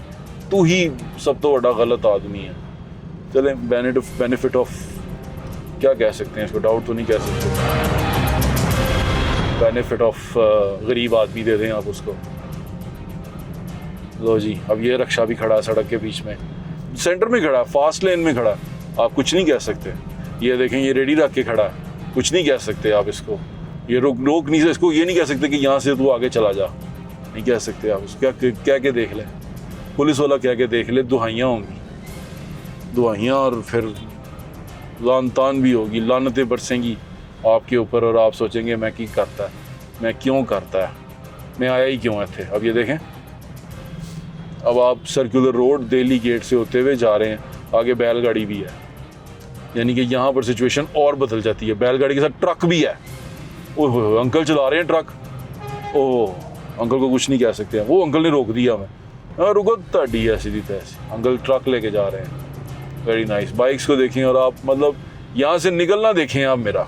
तू ही सब तो बड़ा गलत आदमी है। चलें बेनिफिट ऑफ क्या कह सकते हैं इसको, डाउट तो नहीं कह सकते, बेनिफिट ऑफ गरीब आदमी दे दें आप उसको। लो जी, अब ये रक्षा भी खड़ा है सड़क के बीच में, सेंटर में खड़ा है, फास्ट लेन में खड़ा है, आप कुछ नहीं कह सकते। ये देखें ये रेडी रख के खड़ा है, कुछ नहीं कह सकते आप इसको, ये रोक नहीं सकते इसको, ये नहीं कह सकते कि यहाँ से तू आगे चला जा, नहीं कह सकते आप उसको। क्या के देख लें, पुलिस वाला क्या के देख ले, दुहाइयाँ होंगी, दुहाइयाँ, और फिर लान तान भी होगी, लानतें बरसेंगी आपके ऊपर, और आप सोचेंगे मैं की करता है, मैं क्यों करता है, मैं आया ही क्यों थे। अब ये देखें, अब आप सर्कुलर रोड दिल्ली गेट से होते हुए जा रहे हैं, आगे बैलगाड़ी भी है, यानी कि यहाँ पर सिचुएशन और बदल जाती है। बैलगाड़ी के साथ ट्रक भी है। ओह अंकल चला रहे हैं ट्रक। ओह अंकल को कुछ नहीं कह सकते हैं, वो अंकल ने रोक दिया हमें। रुको तड़ी है सीधी तैसी, अंकल ट्रक लेके जा रहे हैं। Very nice. बाइक्स को देखें और आप मतलब यहाँ से निकलना देखें आप, मेरा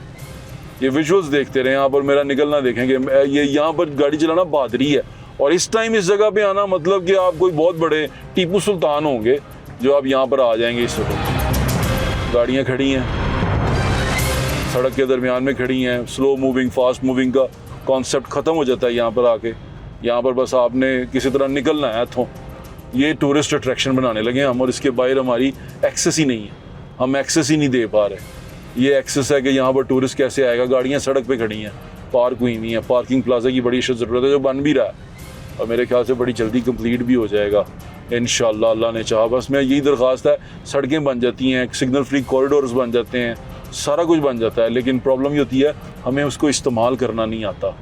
ये विजुअल्स देखते रहे यहाँ पर, मेरा निकलना देखें कि ये यहाँ पर गाड़ी चलाना बहादुरी है। और इस टाइम इस जगह पे आना मतलब कि आप कोई बहुत बड़े टीपू सुल्तान होंगे जो आप यहाँ पर आ जाएंगे। इस वक्त गाड़ियाँ खड़ी हैं, सड़क के दरमियान में खड़ी हैं। स्लो मूविंग फास्ट मूविंग का कॉन्सेप्ट ख़त्म हो जाता है यहाँ पर आके। यहाँ पर बस आपने किसी तरह निकलना है इथों। ये टूरिस्ट अट्रैक्शन बनाने लगे हम, और इसके बाहर हमारी एक्सेस ही नहीं है, हम एक्सेस ही नहीं दे पा रहे। ये एक्सेस है कि यहाँ पर टूरिस्ट कैसे आएगा। गाड़ियाँ सड़क पे खड़ी हैं, पार्क हुई हुई हैं। पार्किंग प्लाजा की बड़ी ज़रूरत है जो बन भी रहा है, और मेरे ख्याल से बड़ी जल्दी कंप्लीट भी हो जाएगा इंशाअल्लाह, अल्लाह ने चाहा। बस मैं यही दरख्वास्त है, सड़कें बन जाती हैं, सिग्नल फ्री कॉरिडोर्स बन जाते हैं, सारा कुछ बन जाता है, लेकिन प्रॉब्लम ये होती है हमें उसको इस्तेमाल करना नहीं आता।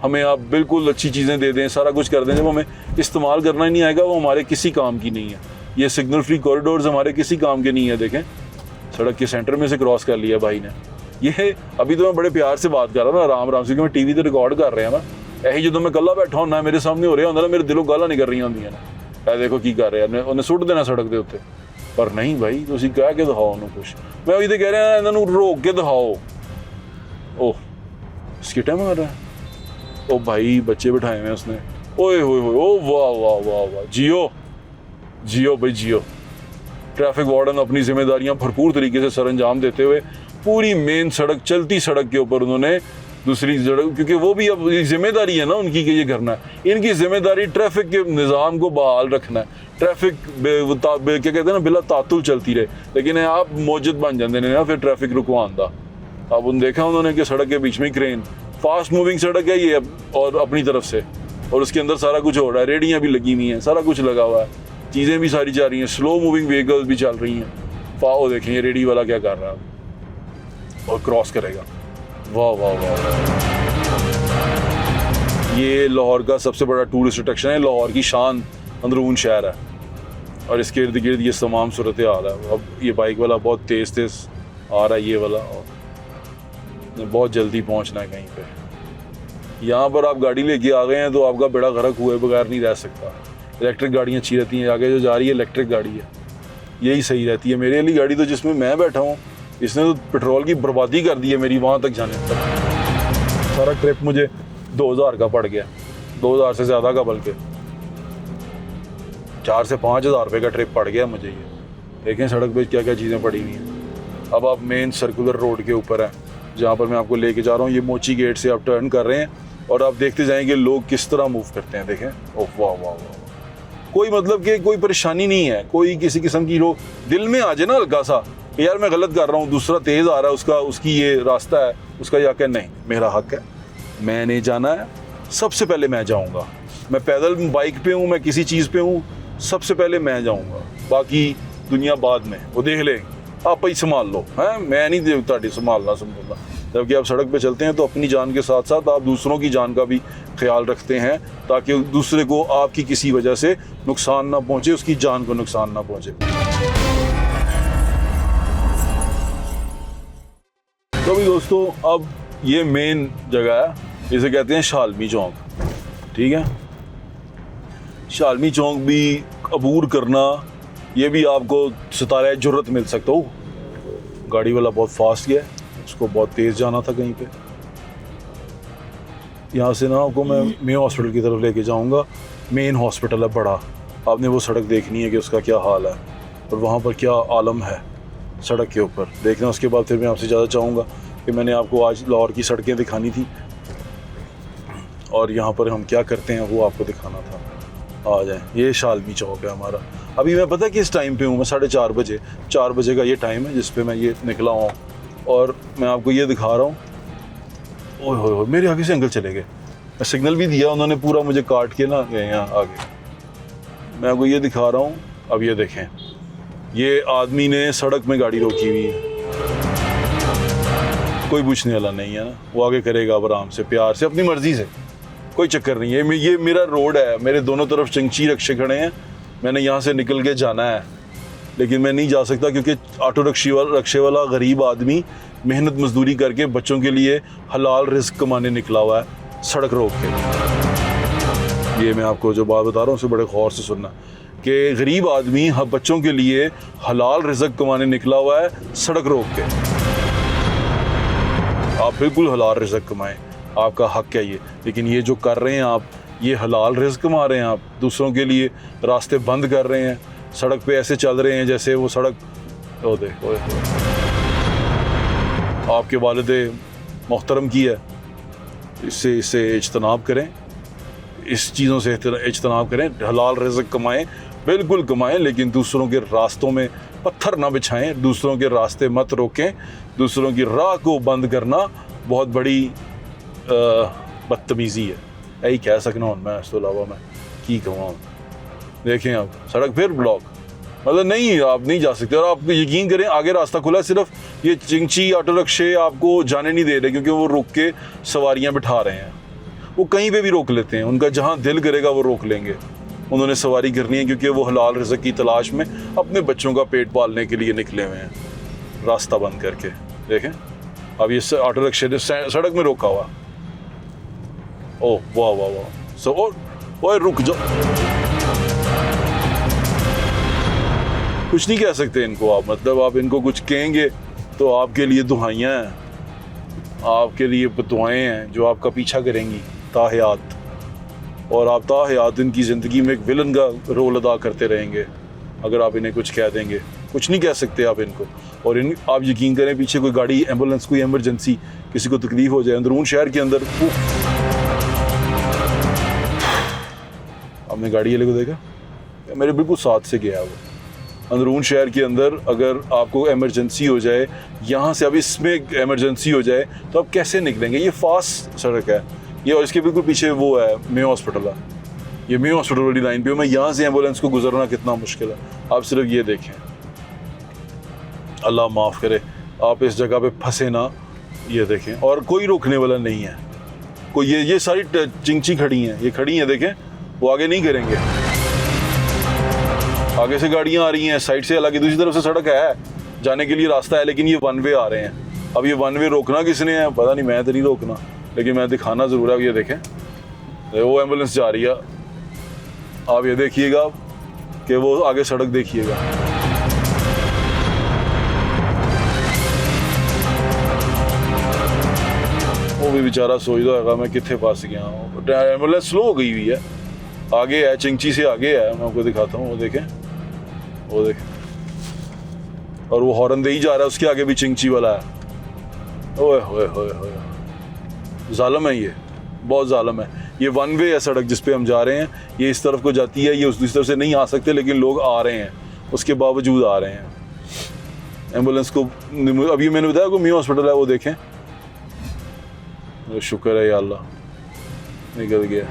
हमें आप बिल्कुल अच्छी चीज़ें दे दें, सारा कुछ कर दें, जब हमें इस्तेमाल करना ही नहीं आएगा वो हमारे किसी काम की नहीं है। ये सिग्नल फ्री कॉरिडोर्स हमारे किसी काम के नहीं है। देखें सड़क के सेंटर में से क्रॉस कर लिया भाई ने। ये अभी तो मैं बड़े प्यार से बात कर रहा हूँ ना, आराम आराम से, क्योंकि मैं टीवी तो रिकॉर्ड कर रहे हैं ना। यही जो मैं कल्ला बैठा हूँ ना, मेरे सामने हो रहा होंगे ना, मेरे दिलों गाला नहीं कर रही होंगी ना, देखो की कर रहे हैं, उन्हें सुट देना सड़क के उत्ते। पर नहीं भाई, तुम कह के दिखाओ उन्होंने कुछ। मैं अभी तो कह रहा है इन्होंने रोक के दिखाओ। ओह स्किटा मार रहा है। ओ भाई बच्चे बिठाए हुए उसने। ओए होए होए, ओ वाह वाह वाह वाह, जियो जियो भाई जियो। ट्रैफिक वार्डन अपनी जिम्मेदारियां भरपूर तरीके से सरअंजाम देते हुए पूरी मेन सड़क, चलती सड़क के ऊपर उन्होंने दूसरी सड़क, क्योंकि वो भी अब जिम्मेदारी है ना उनकी कि ये करना है। इनकी जिम्मेदारी ट्रैफिक के निज़ाम को बहाल रखना है, ट्रैफिक क्या कहते हैं ना, बिला तातुल चलती रहे। लेकिन आप मौजूद बन जाते हैं ना फिर ट्रैफिक रुकवांदा। अब उन देखा उन्होंने कि सड़क के बीच में क्रेन, फास्ट मूविंग सड़क है ये और अपनी तरफ से, और उसके अंदर सारा कुछ हो रहा है, रेडियाँ भी लगी हुई हैं, सारा कुछ लगा हुआ है, चीज़ें भी सारी जा रही हैं, स्लो मूविंग व्हीकल्स भी चल रही हैं। फाओ देखें ये रेडी वाला क्या कर रहा है और क्रॉस करेगा। वाह वाह वाह। ये लाहौर का सबसे बड़ा टूरिस्ट अट्रैक्शन है, लाहौर की शान अंदरून शहर है, और इसके इर्द गिर्द ये तमाम सूरत हाल है। अब ये बाइक वाला बहुत तेज़ तेज़ आ रहा है, ये वाला, और बहुत जल्दी पहुंचना है कहीं पे। यहाँ पर आप गाड़ी लेके आ गए हैं तो आपका बेड़ा गर्क हुए बगैर नहीं रह सकता। इलेक्ट्रिक गाड़ियाँ अच्छी रहती हैं, आगे जो जा रही है इलेक्ट्रिक गाड़ी है, यही सही रहती है। मेरे वाली गाड़ी तो जिसमें मैं बैठा हूँ, इसने तो पेट्रोल की बर्बादी कर दी है मेरी वहाँ तक जाने तक। सारा ट्रिप मुझे 2000 का पड़ गया, 2000 से ज़्यादा का, बल्कि 4 से 5000 रुपये का ट्रिप पड़ गया मुझे ये। देखें सड़क पे क्या क्या चीज़ें पड़ी हुई हैं। अब आप मेन सर्कुलर रोड के ऊपर हैं जहाँ पर मैं आपको लेके जा रहा हूँ। ये मोची गेट से आप टर्न कर रहे हैं और आप देखते जाएंगे लोग किस तरह मूव करते हैं। देखें ओह वाह वाह वाह, कोई मतलब कि कोई परेशानी नहीं है, कोई किसी किस्म की लोग दिल में आ जाए ना हल्का सा, यार मैं गलत कर रहा हूँ, दूसरा तेज़ आ रहा है, उसकी ये रास्ता है, उसका या क्या, नहीं मेरा हक है, मैंने जाना है, सबसे पहले मैं जाऊँगा। मैं पैदल बाइक पे हूँ, मैं किसी चीज़ पे हूँ, सबसे पहले मैं जाऊँगा, बाकी दुनिया बाद में वो देख ले, आप ही संभाल लो, हैं मैं नहीं दे ताड़ी संभालना संभालना। जबकि आप सड़क पे चलते हैं तो अपनी जान के साथ साथ आप दूसरों की जान का भी ख्याल रखते हैं, ताकि दूसरे को आपकी किसी वजह से नुकसान ना पहुंचे, उसकी जान को नुकसान ना पहुंचे। तो भी दोस्तों, अब ये मेन जगह है, इसे कहते हैं शालमी चौक, ठीक है। शालमी चौक भी अबूर करना, ये भी आपको सितारा जुर्रत मिल सकता हो। गाड़ी वाला बहुत फास्ट गया, उसको बहुत तेज़ जाना था कहीं पे। यहाँ से ना आपको मैं मेयो हॉस्पिटल की तरफ लेके जाऊँगा। मेन हॉस्पिटल है बड़ा, आपने वो सड़क देखनी है कि उसका क्या हाल है और वहाँ पर क्या आलम है सड़क के ऊपर देखना। उसके बाद फिर मैं आपसे ज़्यादा चाहूँगा कि मैंने आपको आज लाहौर की सड़कें दिखानी थी और यहाँ पर हम क्या करते हैं वो आपको दिखाना था। आ जाए, ये शालमी चौक है हमारा। अभी मैं पता किस टाइम पे हूँ, मैं 4:30 बजे, 4 बजे का ये टाइम है जिस पे मैं ये निकला हूँ और मैं आपको ये दिखा रहा हूँ। ओह हो, मेरे आगे से अंकल चले गए, मैं सिग्नल भी दिया, उन्होंने पूरा मुझे काट के ना गए यहाँ आगे। मैं आपको ये दिखा रहा हूँ। अब ये देखें, ये आदमी ने सड़क में गाड़ी रोकी हुई है, कोई पूछने वाला नहीं है ना, वो आगे करेगा आराम से, प्यार से, अपनी मर्जी से, कोई चक्कर नहीं है। ये मेरा रोड है, मेरे दोनों तरफ चंची रक्षे खड़े हैं, मैंने यहाँ से निकल के जाना है। लेकिन मैं नहीं जा सकता क्योंकि ऑटो रिक्शे वाला गरीब आदमी मेहनत मजदूरी करके बच्चों के लिए हलाल रिस्क कमाने निकला हुआ है सड़क रोक के। ये मैं आपको जो बात बता रहा हूँ उसे बड़े गौर से सुनना कि गरीब आदमी बच्चों के लिए हलाल रिज़्क़ कमाने निकला हुआ है सड़क रोक के। आप बिल्कुल हलाल रिज़्क़ कमाएं, आपका हक है ये, लेकिन ये जो कर रहे हैं आप, ये हलाल रिज़्क़ कमा रहे हैं आप, दूसरों के लिए रास्ते बंद कर रहे हैं, सड़क पे ऐसे चल रहे हैं जैसे वो सड़क आपके वालिदे मोहतरम की है। इससे इज्तनाब करें, इस चीज़ों से इज्तनाब करें। हलाल रिज़्क़ कमाएं, बिल्कुल कमाएं, लेकिन दूसरों के रास्तों में पत्थर ना बिछाएं, दूसरों के रास्ते मत रोकें। दूसरों की राह को बंद करना बहुत बड़ी बदतमीज़ी है। यही कह सकना हूँ मैं, इसके अलावा मैं की कहूँ। देखें आप सड़क फिर ब्लॉक, मतलब नहीं, आप नहीं जा सकते। और आप यकीन करें आगे रास्ता खुला, सिर्फ ये चिंची ऑटो रिक्शे आपको जाने नहीं दे रहे क्योंकि वो रुक के सवारियाँ बिठा रहे हैं। वो कहीं पे भी रोक लेते हैं, उनका जहाँ दिल करेगा वो रोक लेंगे। उन्होंने सवारी करनी है क्योंकि वो हलाल रिज़्क़ की तलाश में अपने बच्चों का पेट पालने के लिए निकले हुए हैं, रास्ता बंद करके। देखें अब ये ऑटो रिक्शे ने सड़क में रोका हुआ। ओह वाह वाह वाह, सो ओए रुक जाओ। कुछ नहीं कह सकते इनको आप, मतलब आप इनको कुछ कहेंगे तो आपके लिए दुआएं हैं, आपके लिए दुआएं हैं जो आपका पीछा करेंगी ताहयात, और आप ताहयात इनकी ज़िंदगी में एक विलन का रोल अदा करते रहेंगे अगर आप इन्हें कुछ कह देंगे। कुछ नहीं कह सकते आप इनको। और आप यकीन करें, पीछे कोई गाड़ी एम्बुलेंस, कोई एमरजेंसी, किसी को तकलीफ़ हो जाए अंदरून शहर के अंदर, आपने गाड़ी वाले को देखा, मेरे बिल्कुल साथ से गया वो अंदरून शहर के अंदर। अगर आपको एमरजेंसी हो जाए यहाँ से, अब इसमें एमरजेंसी हो जाए तो आप कैसे निकलेंगे? ये फास्ट सड़क है ये, और इसके बिल्कुल पीछे वो है मेयो हॉस्पिटल है। ये मेयो हॉस्पिटल वाली लाइन पे मैं यहाँ से एम्बुलेंस को गुजरना कितना मुश्किल है, आप सिर्फ ये देखें। अल्लाह माफ़ करे आप इस जगह पे फंसे ना, ये देखें। और कोई रोकने वाला नहीं है कोई। ये सारी चिंची खड़ी हैं, ये खड़ी हैं, देखें वो आगे नहीं करेंगे। आगे से गाड़ियाँ आ रही हैं, साइड से, हालांकि दूसरी तरफ से सड़क है, जाने के लिए रास्ता है, लेकिन ये वन वे आ रहे हैं। अब ये वन वे रोकना किसने है पता नहीं, मैं तो नहीं रोकना, लेकिन मैं दिखाना ज़रूर है। ये देखें वो एम्बुलेंस जा रही है, आप ये देखिएगा कि वो आगे सड़क देखिएगा। वो भी बेचारा सोचता होगा मैं कितने पास गया हूँ। एम्बुलेंस स्लो हो गई हुई है, आगे है, चिंची से आगे है, मैं आपको दिखाता हूँ। वो देखें, वो देखें, और वो हॉर्न दे ही जा रहा है, उसके आगे भी चिंची वाला है। ओए होए होए होए, जालिम है ये, बहुत जालिम है। ये वन वे है सड़क जिस पे हम जा रहे हैं, ये इस तरफ को जाती है, ये उस दूसरी तरफ से नहीं आ सकते, लेकिन लोग आ रहे हैं, उसके बावजूद आ रहे हैं। एम्बुलेंस को अभी मैंने बताया को मेयो हॉस्पिटल है, वो देखें। शुक्र है या अल्लाह निकल गया।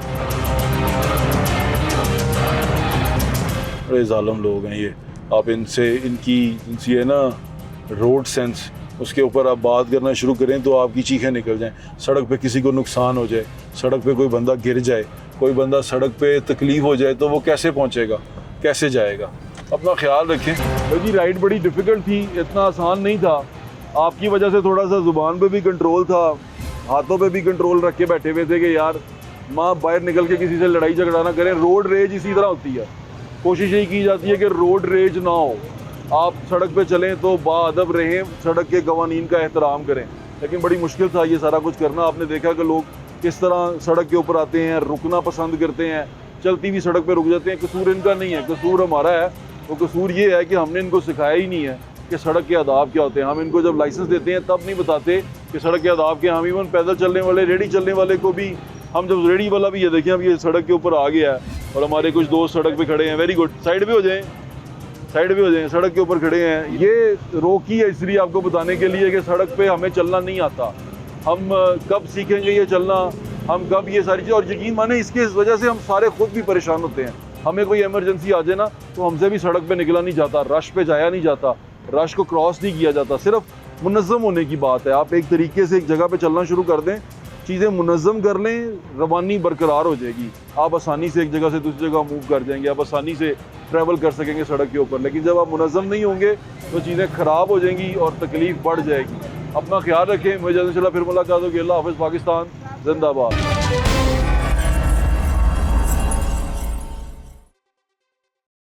बड़े जालिम लोग हैं ये। आप इनकी है ना रोड सेंस, उसके ऊपर आप बात करना शुरू करें तो आपकी चीखें निकल जाएं। सड़क पे किसी को नुकसान हो जाए, सड़क पे कोई बंदा गिर जाए, कोई बंदा सड़क पे तकलीफ़ हो जाए तो वो कैसे पहुंचेगा, कैसे जाएगा? अपना ख्याल रखें। तो जी राइड बड़ी डिफ़िकल्ट थी, इतना आसान नहीं था। आपकी वजह से थोड़ा सा ज़ुबान पे भी कंट्रोल था, हाथों पे भी कंट्रोल रख के बैठे हुए थे कि यार माँ बाहर निकल के किसी से लड़ाई झगड़ा ना करें। रोड रेज इसी तरह होती है, कोशिश यही की जाती है कि रोड रेज ना हो। आप सड़क पे चलें तो बाअदब रहें, सड़क के कवानीन का एहतराम करें। लेकिन बड़ी मुश्किल था ये सारा कुछ करना। आपने देखा कि लोग किस तरह सड़क के ऊपर आते हैं, रुकना पसंद करते हैं, चलती हुई सड़क पे रुक जाते हैं। कसूर इनका नहीं है, कसूर हमारा है। तो कसूर ये है कि हमने इनको सिखाया ही नहीं है कि सड़क के आदाब क्या होते हैं। हम इनको जब लाइसेंस देते हैं तब नहीं बताते कि सड़क के आदाब क्या। हम इवन पैदल चलने वाले, रेडी चलने वाले को भी, हम जब रेडी वाला भी ये देखें, अब ये सड़क के ऊपर आ गया है और हमारे कुछ दोस्त सड़क पे खड़े हैं, वेरी गुड, साइड पे हो जाएं, साइड पे हो जाएं, सड़क के ऊपर खड़े हैं। ये रोकी है इसलिए आपको बताने के लिए कि सड़क पे हमें चलना नहीं आता। हम कब सीखेंगे ये चलना, हम कब ये सारी चीज़। और यकीन माने इसके वजह से हम सारे खुद भी परेशान होते हैं। हमें कोई इमरजेंसी आ जाए ना तो हमसे भी सड़क पे निकला नहीं जाता, रश पे जाया नहीं जाता, रश को क्रॉस नहीं किया जाता। सिर्फ मुनज़्ज़म होने की बात है। आप एक तरीके से एक जगह पे चलना शुरू कर दें, चीज़ें मुनज़्ज़म कर लें, रवानी बरकरार हो जाएगी। आप आसानी से एक जगह से दूसरी जगह मूव कर जाएंगे, आप आसानी से ट्रैवल कर सकेंगे सड़क के ऊपर। लेकिन जब आप मुनज़्ज़म नहीं होंगे तो चीज़ें ख़राब हो जाएंगी और तकलीफ़ बढ़ जाएगी। अपना ख्याल रखें। मुझे इंशाल्लाह फिर मुलाकात होगी। अल्लाह हाफ़िज़। पाकिस्तान जिंदाबाद।